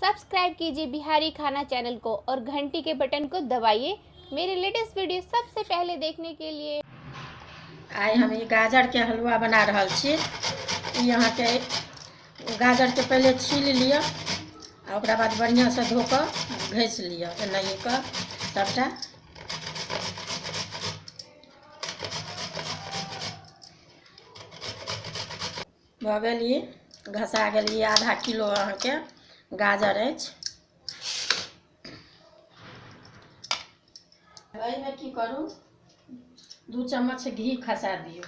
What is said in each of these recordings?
Subscribe कीजिए बिहारी खाना channel को और घंटी के बटन को दबाइए मेरे लेटेस्ट वीडियो सबसे पहले देखने के लिए। आइ हम गाजर के हलवा बना रहल छी। यहाँ के गाजर के पहले छील लिया, ओकरा बाद बढ़िया से धो कर घस लिया एनाही कऽ सबटा। भऽ गेल, ई घसा गेल। ई आधा किलो अहाँके गाजर अछि। एहिमे की करू, 2 चम्मच घी खसा दियौ।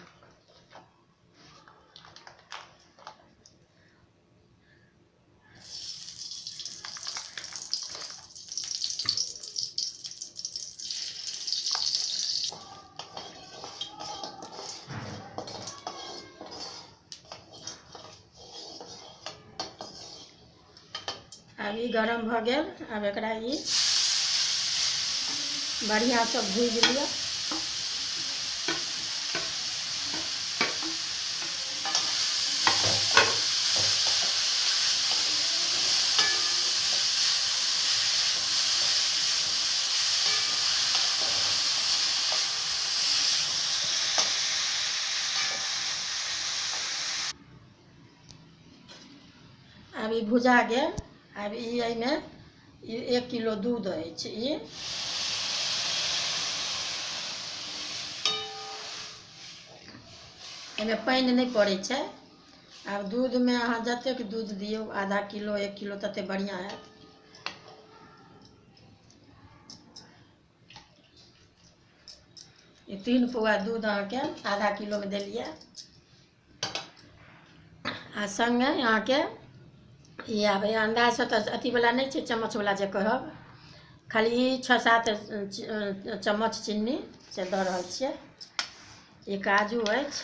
अब ई गरम भऽ गेल। अब एकरा ई बढ़िया से भूज लिया। अब ई भुजा गेल। अब ई एहिमे 1 किलो दूध अछि। ई एहिमे पानि नहीं पड़ै छै। आब दूध में अहाँ जतेक दूध दियौ, आधा किलो 1 किलो तते बढ़िया हैत। ये 3 पौआ दूध अहाँके आधा किलो में देलिए। आ संगे अहाँके ई आब अंदाज से तऽ अथी वाला नहीं छै, चम्मच वाला जे कहब, खाली 6-7 चम्मच चीनी से दऽ रहल छियै। ई काजू अछि,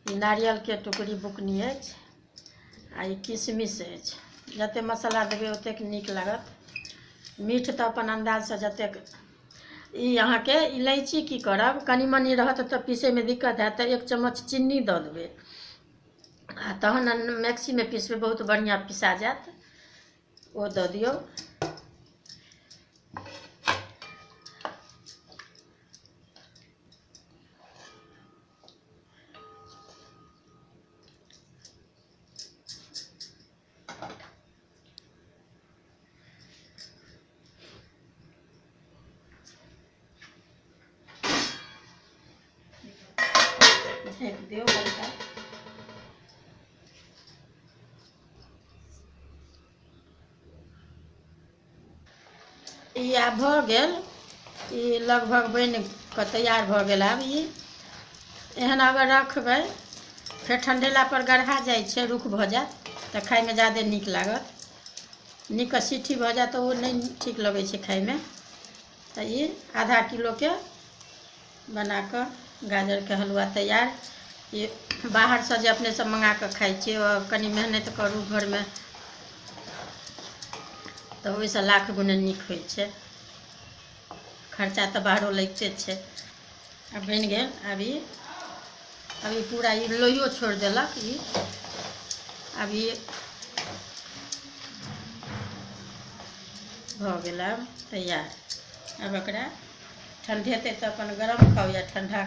ई नारियल के टुकड़ी बुकनी अछि, आ ई किशमिश अछि। जते मसाला देबै ओतेक नीक लागत। मीठ तऽ अपन अंदाज से जतेक। ई अहाँके इलायची की करब, कनी मनी रहत तऽ पीसे में दिक्कत हैत तऽ 1 चम्मच चीनी दऽ देबै, आ तहन मिक्सी में पीसबै, बहुत बढ़िया पिसा जायत। ओ दऽ दियौ। झाँपि दियौ हल्का। ई आब भऽ गेल। ई लगभग बनि कऽ तैयार भऽ गेल। आब ई एहन अगर रखबै, फेर ठंडेला पर गढ़ा जाइ छै, रुख भऽ जायत तऽ खाय में ज़्यादे नीक लागत। नीक सीठी भऽ जायत तऽ ओ नहीं ठीक लगै छै खाय में। तऽ ई आधा किलो के बना कऽ गाजर के हलवा तैयार। ये बाहर से जे अपने सब मंगा कऽ खाइ छियै, कनी मेहनत करू घर में तऽ ओहिसँ लाख गुणे नीक होइ छै। खर्चा तऽ बाहरो लगिते छै। अब बनि गेल। अब ई पूरा ई लोइयो छोड़ देलक। ई अब ई भऽ गेल। अब तैयार। अब एकरा ठंडेतै तऽ अपन गरम खाउ या ठंडा।